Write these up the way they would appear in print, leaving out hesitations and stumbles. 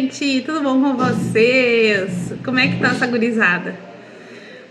gente? Tudo bom com vocês? Como é que tá essa gurizada?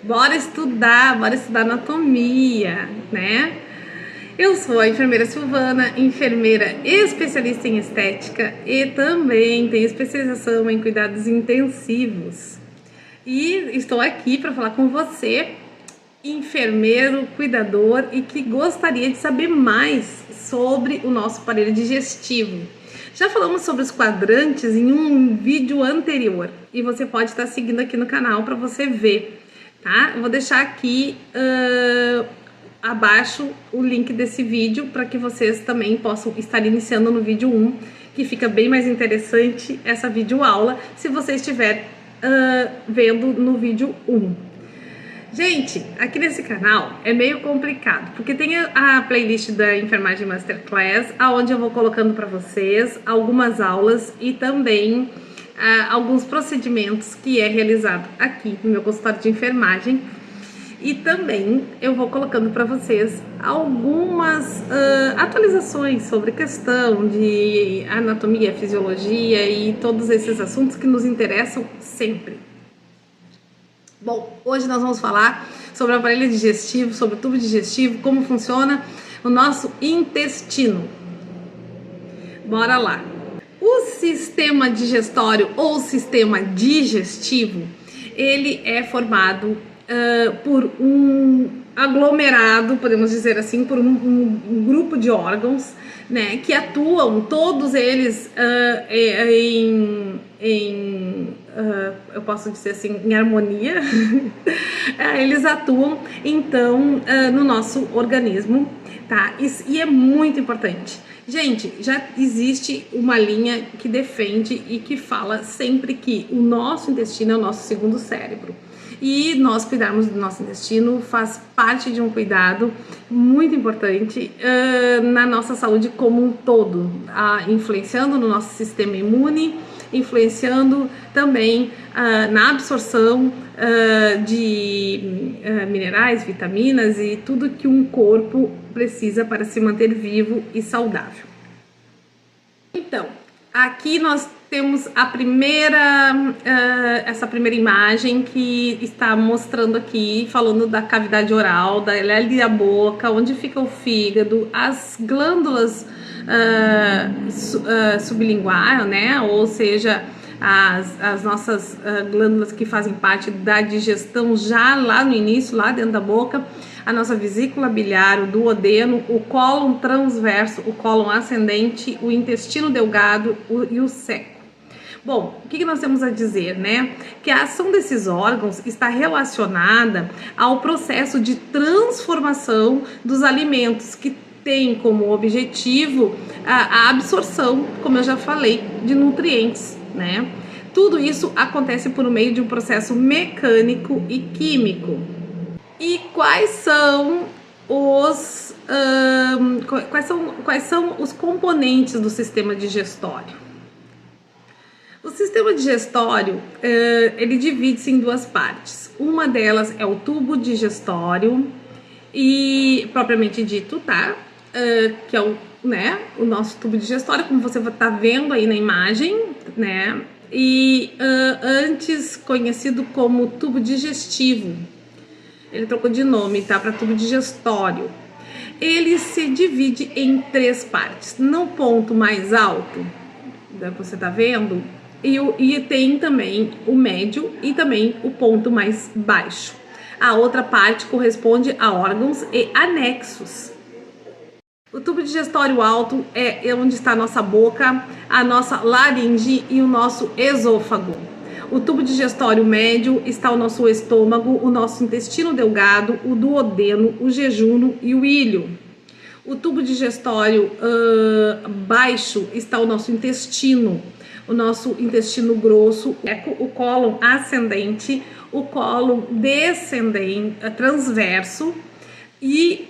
Bora estudar anatomia, né? Eu sou a enfermeira Silvana, enfermeira especialista em estética e também tenho especialização em cuidados intensivos. E estou aqui para falar com você, enfermeiro, cuidador e que gostaria de saber mais sobre o nosso aparelho digestivo. Já falamos sobre os quadrantes em um vídeo anterior e você pode estar seguindo aqui no canal para você ver, tá? Eu vou deixar aqui abaixo o link desse vídeo para que vocês também possam estar iniciando no vídeo 1, que fica bem mais interessante essa videoaula se você estiver vendo no vídeo 1. Gente, aqui nesse canal é meio complicado, porque tem a playlist da Enfermagem Masterclass, onde eu vou colocando para vocês algumas aulas e também alguns procedimentos que é realizado aqui no meu consultório de enfermagem. E também eu vou colocando para vocês algumas atualizações sobre questão de anatomia, fisiologia e todos esses assuntos que nos interessam sempre. Bom, hoje nós vamos falar sobre o aparelho digestivo, sobre o tubo digestivo, como funciona o nosso intestino. Bora lá! O sistema digestório ou sistema digestivo, ele é formado por um aglomerado, podemos dizer assim, por um grupo de órgãos, né, que atuam, todos eles eu posso dizer assim, em harmonia. Eles atuam, então, no nosso organismo, tá? E é muito importante. Gente, já existe uma linha que defende e que fala sempre que o nosso intestino é o nosso segundo cérebro. E nós cuidarmos do nosso intestino faz parte de um cuidado muito importante na nossa saúde como um todo, influenciando no nosso sistema imune, influenciando também na absorção de minerais, vitaminas e tudo que um corpo precisa para se manter vivo e saudável. Então, aqui nós temos essa primeira imagem que está mostrando aqui, falando da cavidade oral, da boca, onde fica o fígado, as glândulas sublinguais, né? Ou seja, as nossas glândulas que fazem parte da digestão já lá no início, lá dentro da boca, a nossa vesícula biliar, o duodeno, o cólon transverso, o cólon ascendente, o intestino delgado e o seco. Bom, o que nós temos a dizer, né? Que a ação desses órgãos está relacionada ao processo de transformação dos alimentos, que tem como objetivo a absorção, como eu já falei, de nutrientes, né? Tudo isso acontece por meio de um processo mecânico e químico. E quais são os componentes do sistema digestório? O sistema digestório, ele divide-se em duas partes. Uma delas é o tubo digestório, e propriamente dito, tá? Que é o nosso tubo digestório, como você está vendo aí na imagem, né? E antes conhecido como tubo digestivo. Ele trocou de nome, tá? Para tubo digestório. Ele se divide em três partes. No ponto mais alto, você tá vendo? E tem também o médio e também o ponto mais baixo. A outra parte corresponde a órgãos e anexos. O tubo digestório alto é onde está a nossa boca, a nossa laringe e o nosso esôfago. O tubo digestório médio está o nosso estômago, o nosso intestino delgado, o duodeno, o jejunum e o íleo. O tubo digestório baixo está o nosso intestino grosso, o cólon ascendente, o cólon descendente, transverso, e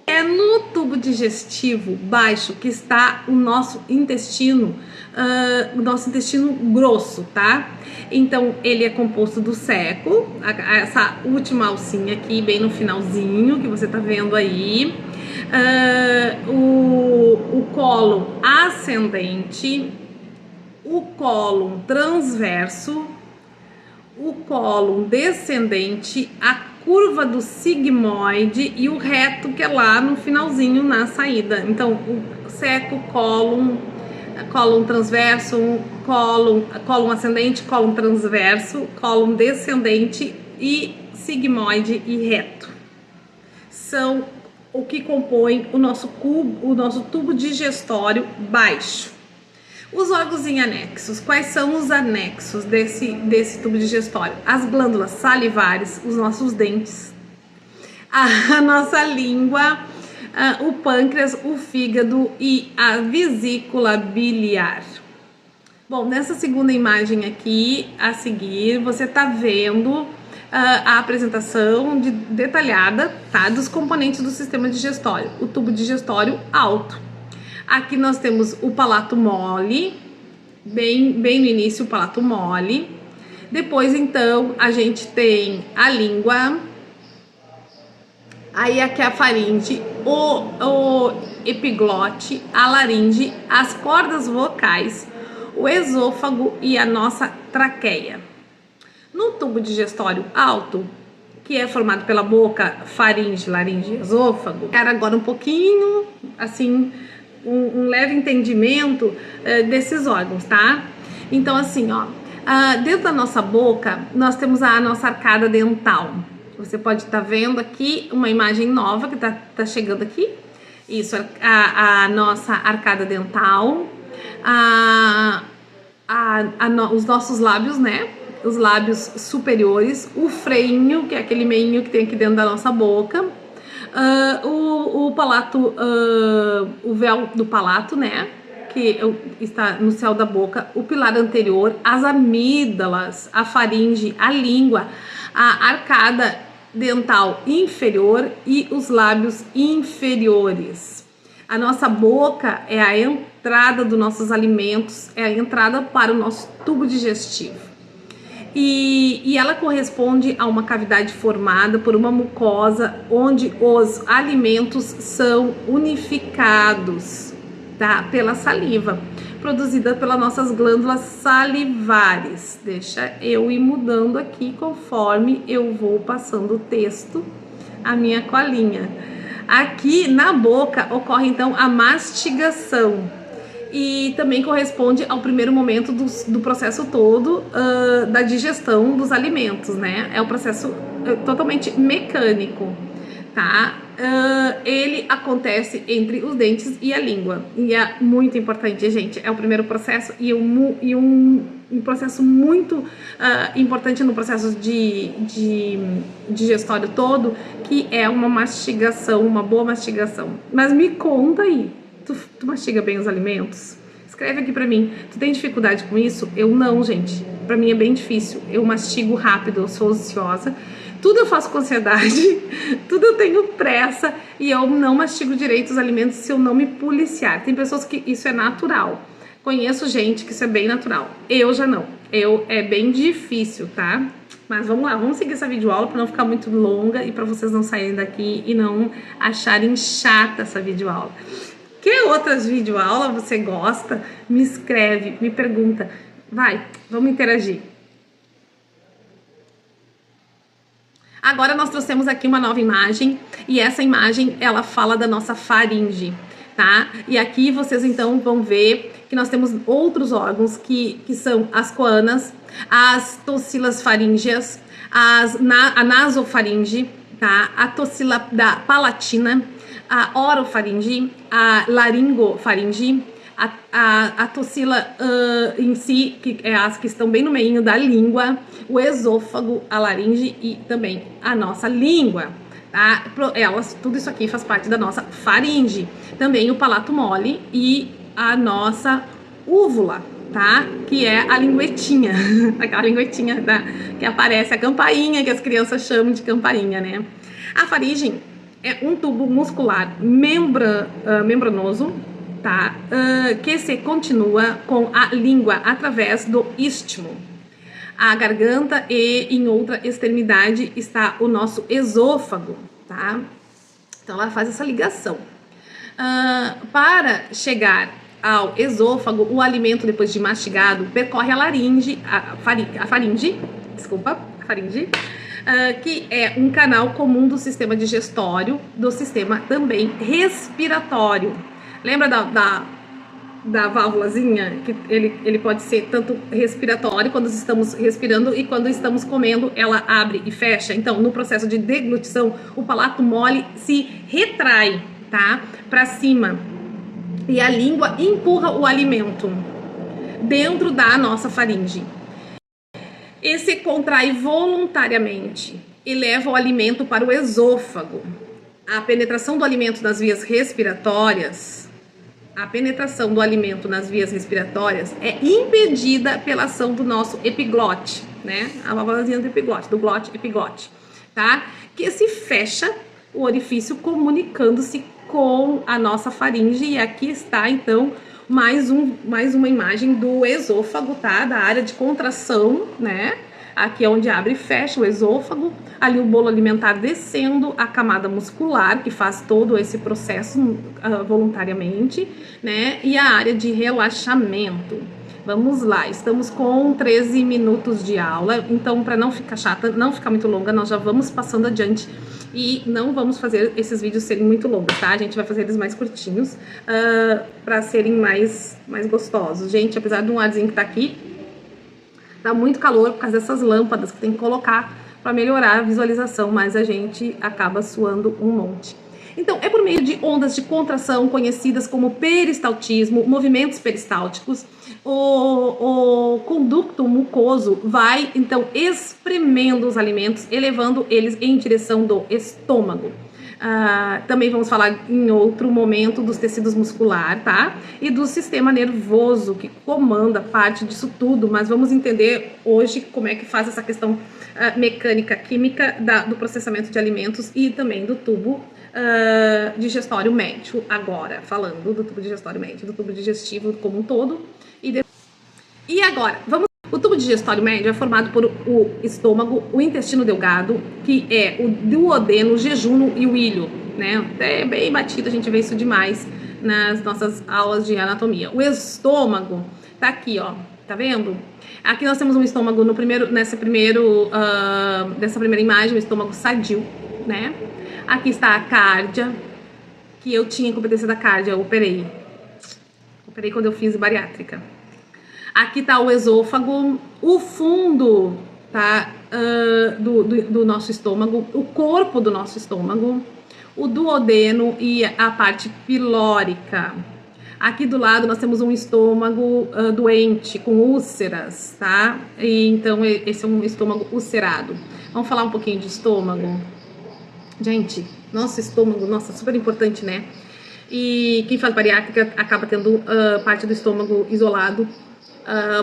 é no tubo digestivo baixo que está o nosso intestino grosso, tá? Então, ele é composto do seco, essa última alcinha aqui, bem no finalzinho, que você tá vendo aí, o cólon ascendente, o cólon transverso, o cólon descendente, a curva do sigmoide e o reto, que é lá no finalzinho na saída. Então, o seco, cólon transverso, cólon ascendente, cólon transverso, cólon descendente e sigmoide e reto. São o que compõe o nosso tubo digestório baixo. Os órgãos em anexos. Quais são os anexos desse tubo digestório? As glândulas salivares, os nossos dentes, a nossa língua, o pâncreas, o fígado e a vesícula biliar. Bom, nessa segunda imagem aqui, a seguir, você está vendo a apresentação detalhada, tá, dos componentes do sistema digestório. O tubo digestório alto. Aqui nós temos o palato mole, bem no início o palato mole. Depois, então, a gente tem a língua. Aí aqui a faringe, o epiglote, a laringe, as cordas vocais, o esôfago e a nossa traqueia. No tubo digestório alto, que é formado pela boca, faringe, laringe e esôfago, quero agora um pouquinho, assim, um leve entendimento desses órgãos, tá? Então, assim, ó, dentro da nossa boca, nós temos a nossa arcada dental. Você pode estar vendo aqui uma imagem nova que tá chegando aqui. Isso, a nossa arcada dental, os nossos lábios, né? Os lábios superiores, o freinho, que é aquele meinho que tem aqui dentro da nossa boca. O palato, o véu do palato, né, que está no céu da boca, o pilar anterior, as amígdalas, a faringe, a língua, a arcada dental inferior e os lábios inferiores. A nossa boca é a entrada dos nossos alimentos, é a entrada para o nosso tubo digestivo. E ela corresponde a uma cavidade formada por uma mucosa onde os alimentos são unificados, tá? Pela saliva, produzida pelas nossas glândulas salivares. Deixa eu ir mudando aqui conforme eu vou passando o texto, a minha colinha. Aqui na boca ocorre então a mastigação. E também corresponde ao primeiro momento do processo todo da digestão dos alimentos, né? É um processo totalmente mecânico, tá? Ele acontece entre os dentes e a língua. E é muito importante, gente. É o primeiro processo e um processo muito importante no processo de digestório todo, que é uma mastigação, uma boa mastigação. Mas me conta aí. Tu mastiga bem os alimentos? Escreve aqui pra mim. Tu tem dificuldade com isso? Eu não, gente. Pra mim é bem difícil. Eu mastigo rápido, eu sou ansiosa. Tudo eu faço com ansiedade, tudo eu tenho pressa e eu não mastigo direito os alimentos se eu não me policiar. Tem pessoas que isso é natural. Conheço gente que isso é bem natural. Eu já não. É bem difícil, tá? Mas vamos lá, vamos seguir essa videoaula para não ficar muito longa e para vocês não saírem daqui e não acharem chata essa videoaula. Que outras videoaulas você gosta? Me escreve, me pergunta. Vai, vamos interagir. Agora nós trouxemos aqui uma nova imagem e essa imagem ela fala da nossa faringe, tá? E aqui vocês então vão ver que nós temos outros órgãos que são as coanas, as tocilas faríngeas, a nasofaringe, tá? A tocila da palatina, a orofaringe, a laringofaringe, a tocila em si, que é as que estão bem no meio da língua, o esôfago, a laringe e também a nossa língua, tá? Tudo isso aqui faz parte da nossa faringe. Também o palato mole e a nossa úvula, tá? Que é a linguetinha, aquela linguetinha que aparece, a campainha que as crianças chamam de campainha, né? A faringe é um tubo muscular membranoso, tá? Que se continua com a língua através do istmo. A garganta e em outra extremidade está o nosso esôfago, tá? Então ela faz essa ligação. Para chegar ao esôfago, o alimento, depois de mastigado, percorre a laringe, a faringe, que é um canal comum do sistema digestório, do sistema também respiratório. Lembra da válvulazinha? Que ele pode ser tanto respiratório, quando estamos respirando, e quando estamos comendo, ela abre e fecha. Então, no processo de deglutição, o palato mole se retrai, tá? Para cima. E a língua empurra o alimento dentro da nossa faringe. E se contrai voluntariamente e leva o alimento para o esôfago. A penetração do alimento nas vias respiratórias, é impedida pela ação do nosso epiglote, né? A válvulazinha do epiglote, do glote-epiglote, tá? Que se fecha o orifício comunicando-se com a nossa faringe. E aqui está, então, mais uma imagem do esôfago, tá? Da área de contração, né? Aqui é onde abre e fecha o esôfago, ali o bolo alimentar descendo a camada muscular, que faz todo esse processo voluntariamente, né? E a área de relaxamento. Vamos lá, estamos com 13 minutos de aula, então para não ficar chata, não ficar muito longa, nós já vamos passando adiante e não vamos fazer esses vídeos serem muito longos, tá? A gente vai fazer eles mais curtinhos, para serem mais gostosos. Gente, apesar de um arzinho que tá aqui, tá muito calor por causa dessas lâmpadas que tem que colocar para melhorar a visualização, mas a gente acaba suando um monte. Então, é por meio de ondas de contração conhecidas como peristaltismo, movimentos peristálticos, o conducto mucoso vai, então, espremendo os alimentos, elevando eles em direção do estômago. Também vamos falar em outro momento dos tecidos musculares, tá? E do sistema nervoso, que comanda parte disso tudo, mas vamos entender hoje como é que faz essa questão mecânica, química do processamento de alimentos e também do tubo digestório médio, agora, falando do tubo digestório médio, do tubo digestivo como um todo. E agora, o tubo digestório médio é formado por o estômago, o intestino delgado, que é o duodeno, o jejum e o ilho, né? É bem batido, a gente vê isso demais nas nossas aulas de anatomia. O estômago tá aqui, ó, tá vendo? Aqui nós temos um estômago dessa primeira imagem, o estômago sadio, né? Aqui está a cárdia, que eu tinha competência da cárdia, eu operei quando eu fiz bariátrica. Aqui tá o esôfago, o fundo, tá, do nosso estômago, o corpo do nosso estômago, o duodeno e a parte pilórica. Aqui do lado nós temos um estômago doente, com úlceras, tá? E então esse é um estômago ulcerado. Vamos falar um pouquinho de estômago? Gente, nosso estômago, nossa, super importante, né? E quem faz bariátrica acaba tendo parte do estômago isolado,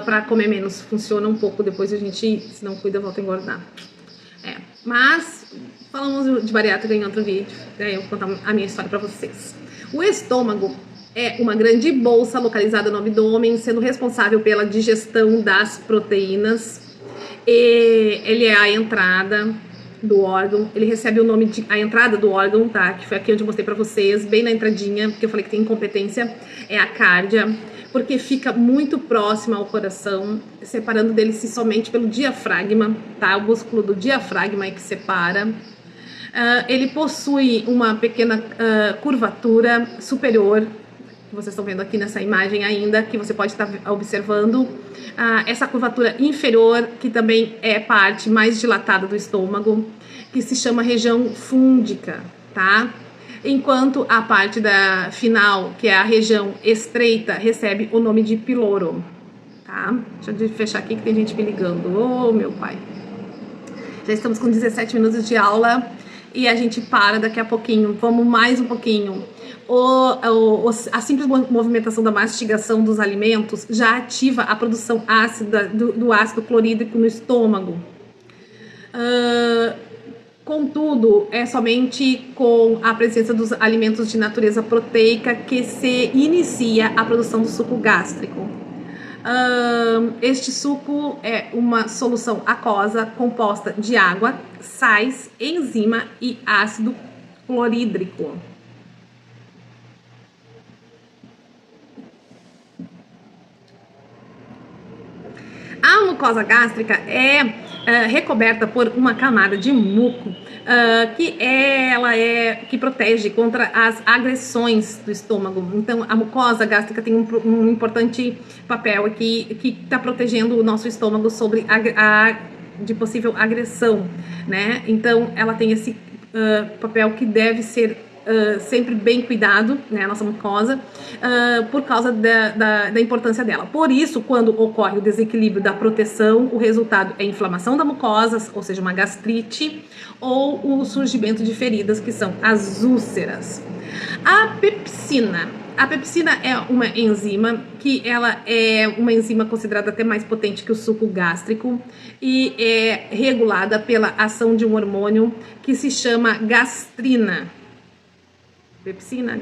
para comer menos. Funciona um pouco, depois a gente, se não cuida, volta a engordar. Mas falamos de bariátrica em outro vídeo, né? Eu vou contar a minha história para vocês. O estômago é uma grande bolsa localizada no abdômen, sendo responsável pela digestão das proteínas. E ele é a entrada do órgão, ele recebe o nome de a entrada do órgão, tá? Que foi aqui onde eu mostrei para vocês, bem na entradinha, porque eu falei que tem incompetência, é a cárdia, porque fica muito próxima ao coração, separando dele-se somente pelo diafragma, tá? O músculo do diafragma é que separa. Ele possui uma pequena curvatura superior, que vocês estão vendo aqui nessa imagem ainda, que você pode estar observando. Essa curvatura inferior, que também é parte mais dilatada do estômago, que se chama região fúndica, tá? Enquanto a parte final, que é a região estreita, recebe o nome de piloro, tá? Deixa eu fechar aqui que tem gente me ligando. Oh, meu pai. Já estamos com 17 minutos de aula e a gente para daqui a pouquinho. Vamos mais um pouquinho. A simples movimentação da mastigação dos alimentos já ativa a produção ácida do ácido clorídrico no estômago. Contudo, é somente com a presença dos alimentos de natureza proteica que se inicia a produção do suco gástrico. Este suco é uma solução aquosa composta de água, sais, enzima e ácido clorídrico. mucosa gástrica é recoberta por uma camada de muco que protege contra as agressões do estômago. Então, a mucosa gástrica tem um importante papel aqui que está protegendo o nosso estômago sobre de possível agressão, né? Então, ela tem esse papel que deve ser sempre bem cuidado, né, a nossa mucosa, por causa da importância dela. Por isso, quando ocorre o desequilíbrio da proteção, o resultado é inflamação da mucosa, ou seja, uma gastrite, ou o surgimento de feridas, que são as úlceras. A pepsina é uma enzima que ela é uma enzima considerada até mais potente que o suco gástrico e é regulada pela ação de um hormônio que se chama gastrina. Pepsina,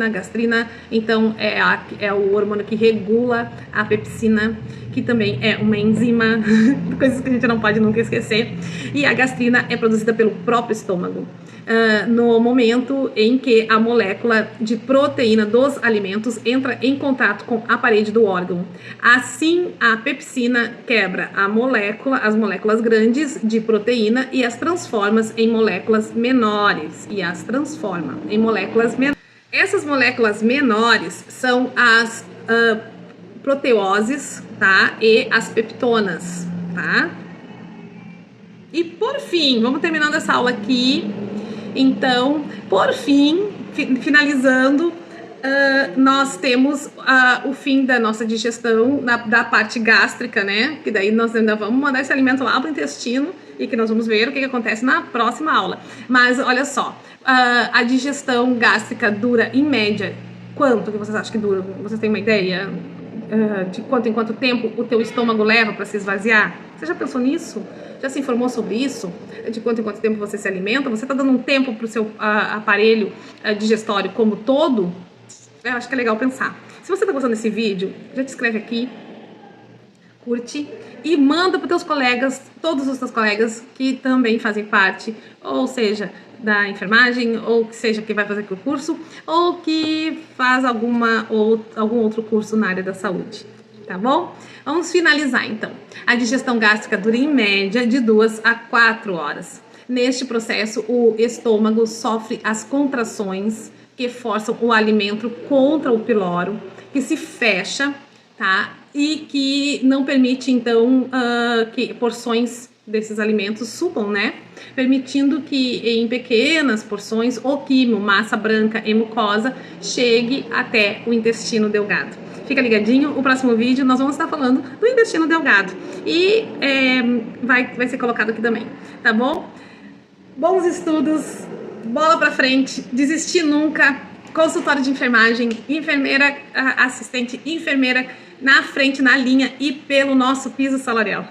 gastrina, então é o hormônio que regula a pepsina, que também é uma enzima, coisas que a gente não pode nunca esquecer. E a gastrina é produzida pelo próprio estômago, no momento em que a molécula de proteína dos alimentos entra em contato com a parede do órgão. Assim, a pepsina quebra as moléculas grandes de proteína e as transforma em moléculas menores. Essas moléculas menores são as proteoses, tá? E as peptonas, tá? E por fim, vamos terminando essa aula aqui. Então, por fim, finalizando, nós temos o fim da nossa digestão, da parte gástrica, né? Que daí nós ainda vamos mandar esse alimento lá para o intestino e que nós vamos ver o que acontece na próxima aula. Mas olha só, a digestão gástrica dura em média quanto que vocês acham que dura? Vocês têm uma ideia de quanto em quanto tempo o teu estômago leva para se esvaziar? Você já pensou nisso? Já se informou sobre isso? De quanto em quanto tempo você se alimenta? Você está dando um tempo para o seu aparelho digestório como todo? Eu acho que é legal pensar. Se você está gostando desse vídeo, já te inscreve aqui, curte e manda para os teus colegas, todos os teus colegas que também fazem parte, ou seja, da enfermagem, ou que seja que vai fazer o curso, ou que faz algum outro curso na área da saúde, tá bom? Vamos finalizar então. A digestão gástrica dura em média de 2 a 4 horas. Neste processo, o estômago sofre as contrações que forçam o alimento contra o piloro, que se fecha, tá? E que não permite, então, que porções desses alimentos subam, né? Permitindo que em pequenas porções o quimo, massa branca e mucosa, chegue até o intestino delgado. Fica ligadinho, o próximo vídeo nós vamos estar falando do intestino delgado e vai ser colocado aqui também, tá bom? Bons estudos, bola pra frente, desistir nunca, consultório de enfermagem, enfermeira, assistente, enfermeira na frente, na linha e pelo nosso piso salarial.